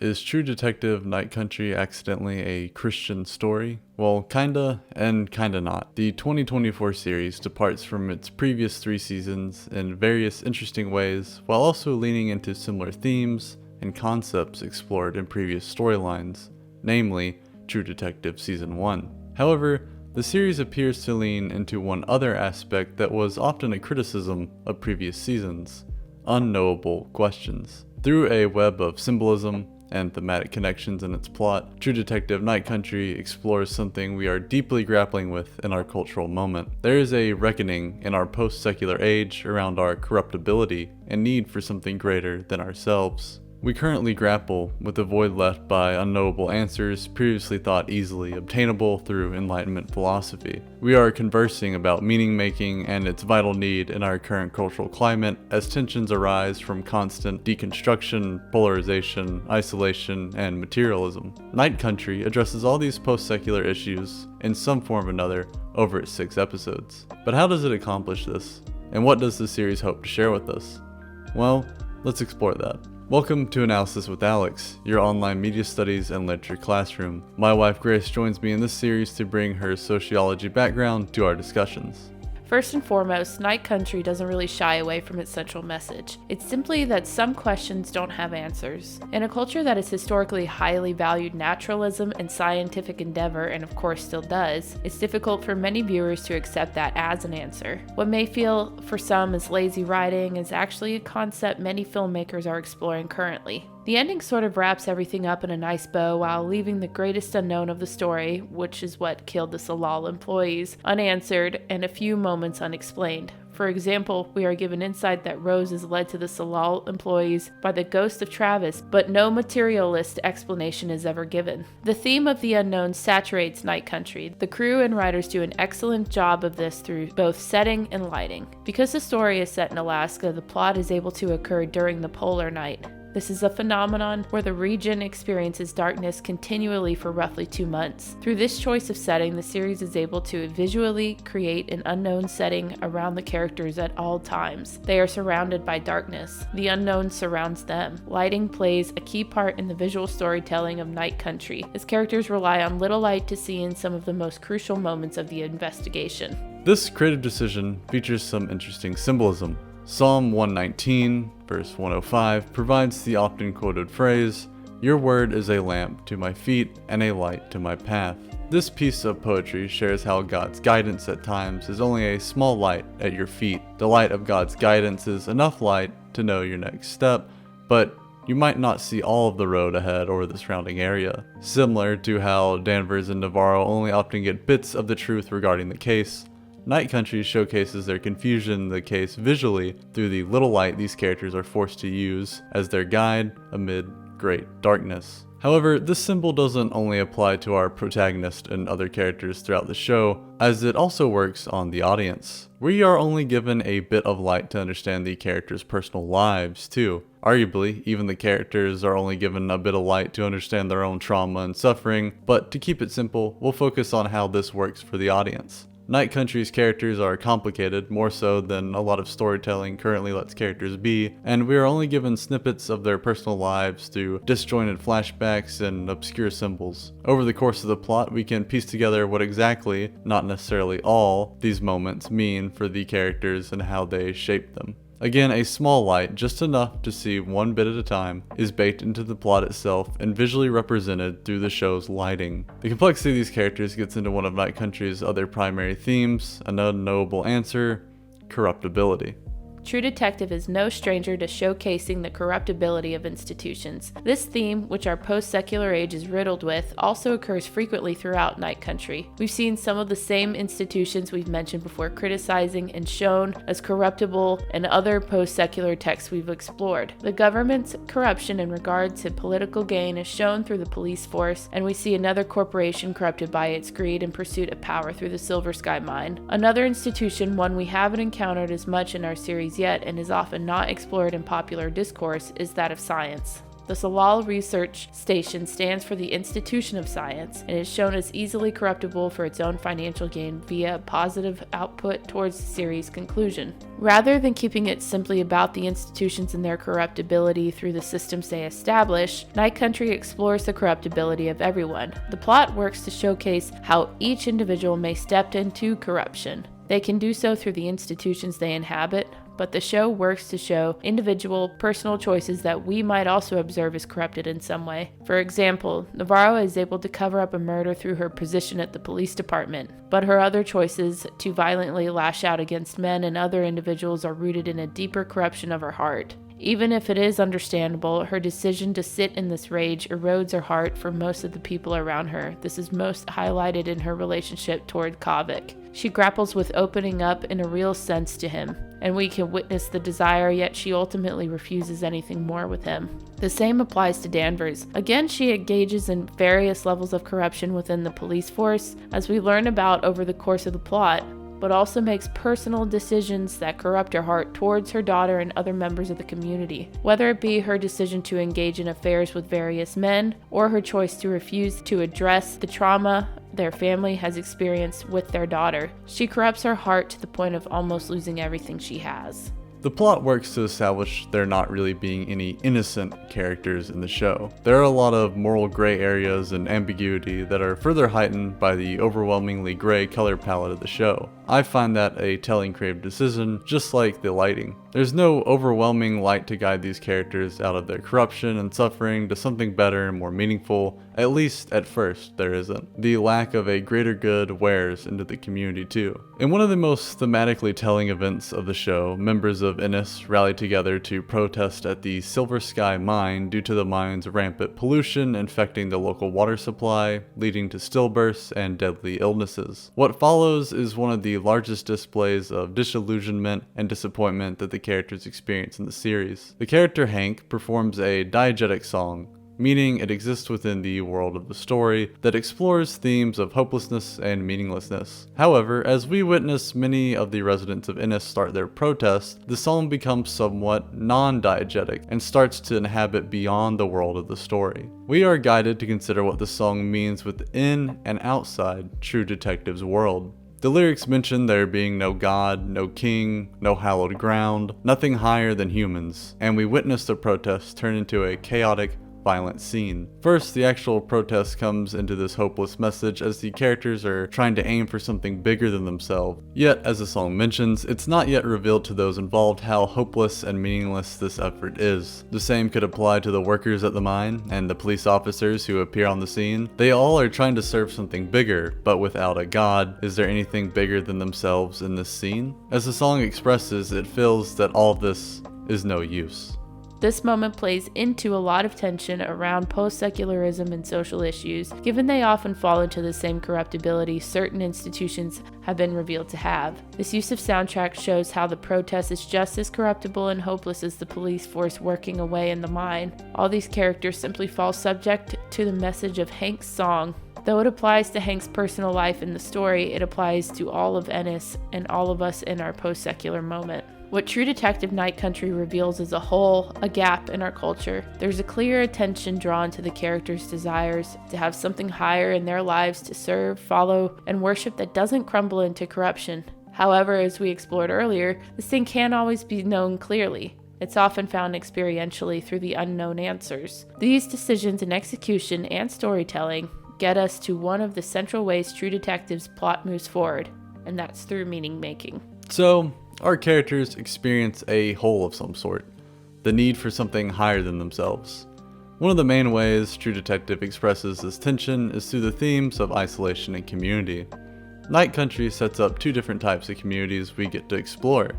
Is True Detective Night Country accidentally a Christian story? Well, kinda and kinda not. The 2024 series departs from its previous 3 seasons in various interesting ways, while also leaning into similar themes and concepts explored in previous storylines, namely True Detective Season 1. However, the series appears to lean into one other aspect that was often a criticism of previous seasons: unknowable questions. Through a web of symbolism and thematic connections in its plot, True Detective Night Country explores something we are deeply grappling with in our cultural moment. There is a reckoning in our post-secular age around our corruptibility and need for something greater than ourselves. We currently grapple with the void left by unknowable answers previously thought easily obtainable through Enlightenment philosophy. We are conversing about meaning making and its vital need in our current cultural climate as tensions arise from constant deconstruction, polarization, isolation, and materialism. Night Country addresses all these post-secular issues in some form or another over its 6 episodes. But how does it accomplish this? And what does the series hope to share with us? Well, let's explore that. Welcome to Analysis with Alex, your online media studies and literature classroom. My wife Grace joins me in this series to bring her sociology background to our discussions. First and foremost, Night Country doesn't really shy away from its central message. It's simply that some questions don't have answers. In a culture that has historically highly valued naturalism and scientific endeavor, and of course still does, it's difficult for many viewers to accept that as an answer. What may feel for some as lazy writing is actually a concept many filmmakers are exploring currently. The ending sort of wraps everything up in a nice bow while leaving the greatest unknown of the story, which is what killed the Salal employees, unanswered and a few moments unexplained. For example, we are given insight that Rose is led to the Salal employees by the ghost of Travis, but no materialist explanation is ever given. The theme of the unknown saturates Night Country. The crew and writers do an excellent job of this through both setting and lighting. Because the story is set in Alaska, the plot is able to occur during the polar night. This is a phenomenon where the region experiences darkness continually for roughly 2 months. Through this choice of setting, the series is able to visually create an unknown setting around the characters at all times. They are surrounded by darkness. The unknown surrounds them. Lighting plays a key part in the visual storytelling of Night Country, as characters rely on little light to see in some of the most crucial moments of the investigation. This creative decision features some interesting symbolism. Psalm 119, verse 105, provides the often quoted phrase, "Your word is a lamp to my feet and a light to my path." This piece of poetry shares how God's guidance at times is only a small light at your feet. The light of God's guidance is enough light to know your next step, but you might not see all of the road ahead or the surrounding area. Similar to how Danvers and Navarro only often get bits of the truth regarding the case, Night Country showcases their confusion in the case visually through the little light these characters are forced to use as their guide amid great darkness. However, this symbol doesn't only apply to our protagonist and other characters throughout the show, as it also works on the audience. We are only given a bit of light to understand the characters' personal lives, too. Arguably, even the characters are only given a bit of light to understand their own trauma and suffering, but to keep it simple, we'll focus on how this works for the audience. Night Country's characters are complicated, more so than a lot of storytelling currently lets characters be, and we are only given snippets of their personal lives through disjointed flashbacks and obscure symbols. Over the course of the plot, we can piece together what exactly, not necessarily all, these moments mean for the characters and how they shape them. Again, a small light, just enough to see one bit at a time, is baked into the plot itself and visually represented through the show's lighting. The complexity of these characters gets into one of Night Country's other primary themes, an unknowable answer: corruptibility. True Detective is no stranger to showcasing the corruptibility of institutions. This theme, which our post-secular age is riddled with, also occurs frequently throughout Night Country. We've seen some of the same institutions we've mentioned before criticizing and shown as corruptible in other post-secular texts we've explored. The government's corruption in regard to political gain is shown through the police force, and we see another corporation corrupted by its greed and pursuit of power through the Silver Sky Mine. Another institution, one we haven't encountered as much in our series yet and is often not explored in popular discourse, is that of science. The Salal Research Station stands for the institution of science and is shown as easily corruptible for its own financial gain via positive output towards the series' conclusion. Rather than keeping it simply about the institutions and their corruptibility through the systems they establish, Night Country explores the corruptibility of everyone. The plot works to showcase how each individual may step into corruption. They can do so through the institutions they inhabit, but the show works to show individual, personal choices that we might also observe as corrupted in some way. For example, Navarro is able to cover up a murder through her position at the police department, but her other choices to violently lash out against men and other individuals are rooted in a deeper corruption of her heart. Even if it is understandable, her decision to sit in this rage erodes her heart for most of the people around her. This is most highlighted in her relationship toward Chosic. She grapples with opening up in a real sense to him, and we can witness the desire, yet she ultimately refuses anything more with him. The same applies to Danvers. Again, she engages in various levels of corruption within the police force, as we learn about over the course of the plot, but also makes personal decisions that corrupt her heart towards her daughter and other members of the community, whether it be her decision to engage in affairs with various men, or her choice to refuse to address the trauma their family has experienced with their daughter. She corrupts her heart to the point of almost losing everything she has. The plot works to establish there not really being any innocent characters in the show. There are a lot of moral gray areas and ambiguity that are further heightened by the overwhelmingly gray color palette of the show. I find that a telling creative decision, just like the lighting. There's no overwhelming light to guide these characters out of their corruption and suffering to something better and more meaningful, at least at first there isn't. The lack of a greater good wears into the community too. In one of the most thematically telling events of the show, members of Innis rally together to protest at the Silver Sky mine due to the mine's rampant pollution infecting the local water supply, leading to stillbirths and deadly illnesses. What follows is one of the largest displays of disillusionment and disappointment that the characters experience in the series. The character Hank performs a diegetic song, meaning it exists within the world of the story that explores themes of hopelessness and meaninglessness. However, as we witness many of the residents of Innis start their protests, the song becomes somewhat non-diegetic and starts to inhabit beyond the world of the story. We are guided to consider what the song means within and outside True Detective's world. The lyrics mention there being no god, no king, no hallowed ground, nothing higher than humans, and we witness the protests turn into a chaotic, violent scene. First, the actual protest comes into this hopeless message as the characters are trying to aim for something bigger than themselves. Yet, as the song mentions, it's not yet revealed to those involved how hopeless and meaningless this effort is. The same could apply to the workers at the mine and the police officers who appear on the scene. They all are trying to serve something bigger, but without a god, is there anything bigger than themselves in this scene? As the song expresses, it feels that all of this is no use. This moment plays into a lot of tension around post-secularism and social issues, given they often fall into the same corruptibility certain institutions have been revealed to have. This use of soundtrack shows how the protest is just as corruptible and hopeless as the police force working away in the mine. All these characters simply fall subject to the message of Hank's song. Though it applies to Hank's personal life in the story, it applies to all of Ennis and all of us in our post-secular moment. What True Detective Night Country reveals is a hole, a gap in our culture. There's a clear attention drawn to the characters' desires to have something higher in their lives to serve, follow, and worship that doesn't crumble into corruption. However, as we explored earlier, this thing can't always be known clearly. It's often found experientially through the unknown answers. These decisions in execution and storytelling get us to one of the central ways True Detective's plot moves forward, and that's through meaning making. So, our characters experience a hole of some sort, the need for something higher than themselves. One of the main ways True Detective expresses this tension is through the themes of isolation and community. Night Country sets up two different types of communities we get to explore.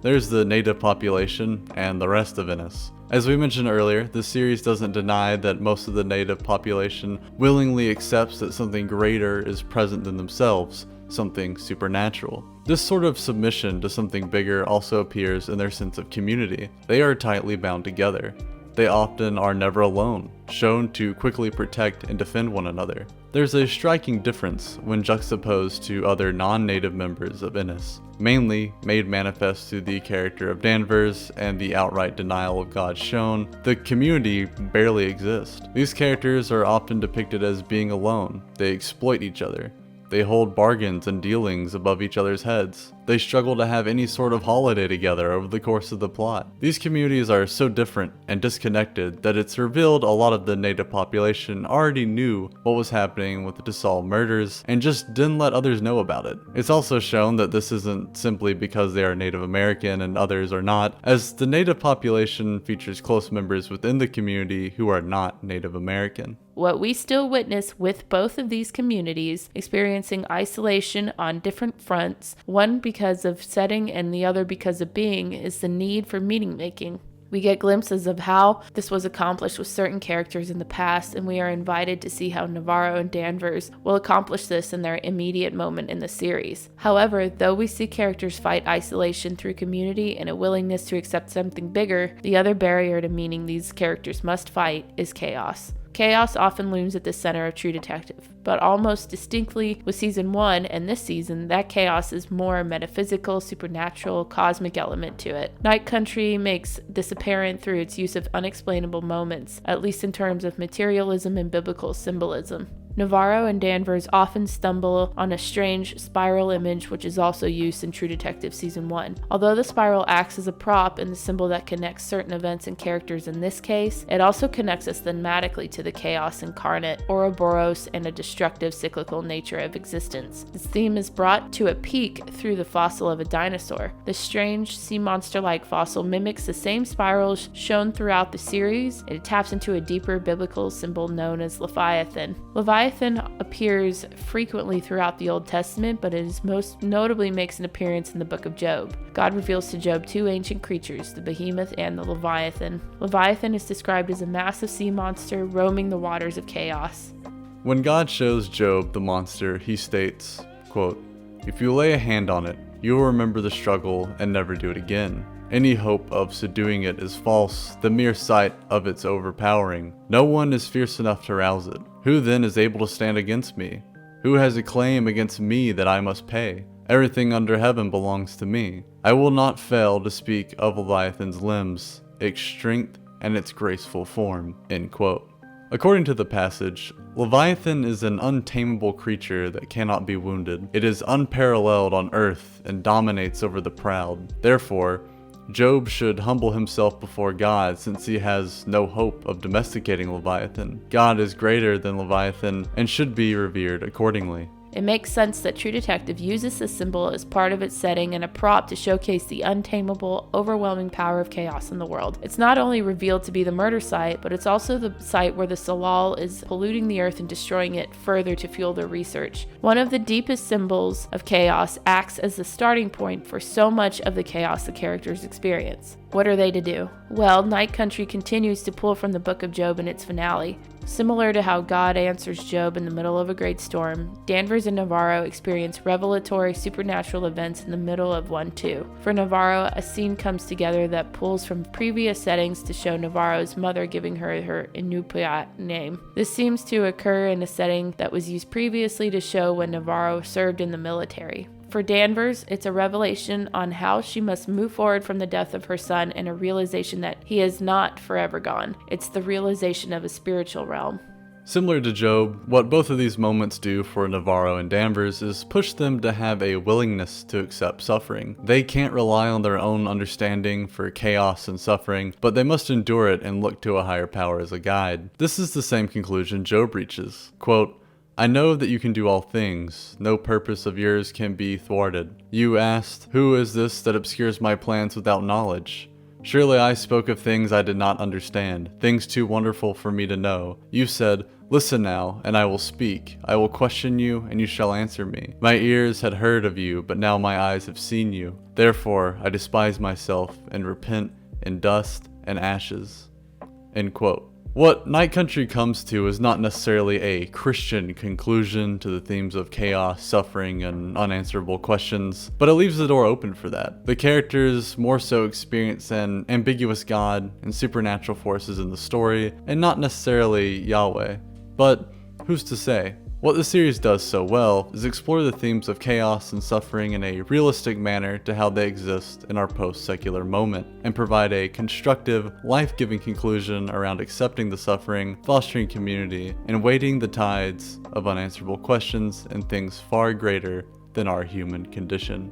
There's the native population and the rest of Innis. As we mentioned earlier, the series doesn't deny that most of the native population willingly accepts that something greater is present than themselves, something supernatural. This sort of submission to something bigger also appears in their sense of community. They are tightly bound together. They often are never alone, shown to quickly protect and defend one another. There's a striking difference when juxtaposed to other non-native members of Innis, mainly made manifest through the character of Danvers and the outright denial of God shown. The community barely exists. These characters are often depicted as being alone. They exploit each other. They hold bargains and dealings above each other's heads. They struggle to have any sort of holiday together over the course of the plot. These communities are so different and disconnected that it's revealed a lot of the native population already knew what was happening with the DeSalle murders and just didn't let others know about it. It's also shown that this isn't simply because they are Native American and others are not, as the native population features close members within the community who are not Native American. What we still witness with both of these communities experiencing isolation on different fronts, one because of setting and the other because of being, is the need for meaning making. We get glimpses of how this was accomplished with certain characters in the past, and we are invited to see how Navarro and Danvers will accomplish this in their immediate moment in the series. However, though we see characters fight isolation through community and a willingness to accept something bigger, the other barrier to meaning these characters must fight is chaos. Chaos often looms at the center of True Detective, but almost distinctly with season 1 and this season, that chaos is more a metaphysical, supernatural, cosmic element to it. Night Country makes this apparent through its use of unexplainable moments, at least in terms of materialism and biblical symbolism. Navarro and Danvers often stumble on a strange spiral image, which is also used in True Detective Season 1. Although the spiral acts as a prop and the symbol that connects certain events and characters in this case, it also connects us thematically to the chaos incarnate, Ouroboros, and a destructive cyclical nature of existence. This theme is brought to a peak through the fossil of a dinosaur. The strange, sea monster-like fossil mimics the same spirals shown throughout the series. It taps into a deeper biblical symbol known as Leviathan. Leviathan appears frequently throughout the Old Testament, but it most notably makes an appearance in the book of Job. God reveals to Job two ancient creatures, the behemoth and the Leviathan. Leviathan is described as a massive sea monster roaming the waters of chaos. When God shows Job the monster, he states, quote, "If you lay a hand on it, you will remember the struggle and never do it again. Any hope of subduing it is false, the mere sight of its overpowering. No one is fierce enough to rouse it. Who then is able to stand against me? Who has a claim against me that I must pay? Everything under heaven belongs to me. I will not fail to speak of Leviathan's limbs, its strength, and its graceful form." End quote. According to the passage, Leviathan is an untamable creature that cannot be wounded. It is unparalleled on earth and dominates over the proud. Therefore, Job should humble himself before God since he has no hope of domesticating Leviathan. God is greater than Leviathan and should be revered accordingly. It makes sense that True Detective uses this symbol as part of its setting and a prop to showcase the untamable, overwhelming power of chaos in the world. It's not only revealed to be the murder site, but it's also the site where the Salal is polluting the earth and destroying it further to fuel their research. One of the deepest symbols of chaos acts as the starting point for so much of the chaos the characters experience. What are they to do? Well, Night Country continues to pull from the Book of Job in its finale. Similar to how God answers Job in the middle of a great storm, Danvers and Navarro experience revelatory supernatural events in the middle of one too. For Navarro, a scene comes together that pulls from previous settings to show Navarro's mother giving her Inupiat name. This seems to occur in a setting that was used previously to show when Navarro served in the military. For Danvers, it's a revelation on how she must move forward from the death of her son and a realization that he is not forever gone. It's the realization of a spiritual realm. Similar to Job, what both of these moments do for Navarro and Danvers is push them to have a willingness to accept suffering. They can't rely on their own understanding for chaos and suffering, but they must endure it and look to a higher power as a guide. This is the same conclusion Job reaches. Quote, "I know that you can do all things. No purpose of yours can be thwarted. You asked, 'Who is this that obscures my plans without knowledge?' Surely I spoke of things I did not understand, things too wonderful for me to know. You said, 'Listen now, and I will speak. I will question you, and you shall answer me.' My ears had heard of you, but now my eyes have seen you. Therefore I despise myself and repent in dust and ashes." End quote. What Night Country comes to is not necessarily a Christian conclusion to the themes of chaos, suffering, and unanswerable questions, but it leaves the door open for that. The characters more so experience an ambiguous God and supernatural forces in the story, and not necessarily Yahweh. But who's to say? What the series does so well is explore the themes of chaos and suffering in a realistic manner to how they exist in our post-secular moment, and provide a constructive, life-giving conclusion around accepting the suffering, fostering community, and weighting the tides of unanswerable questions and things far greater than our human condition.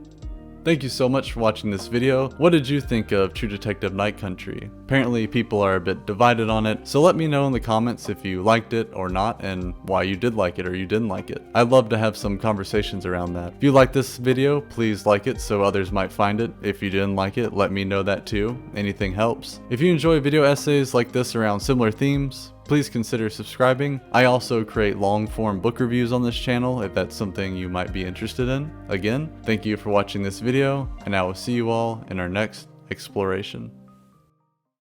Thank you so much for watching this video. What did you think of True Detective Night Country? Apparently people are a bit divided on it, so let me know in the comments if you liked it or not, and why you did like it or you didn't like it. I'd love to have some conversations around that. If you liked this video, please like it so others might find it. If you didn't like it, let me know that too. Anything helps. If you enjoy video essays like this around similar themes, please consider subscribing. I also create long-form book reviews on this channel if that's something you might be interested in. Again, thank you for watching this video, and I will see you all in our next exploration.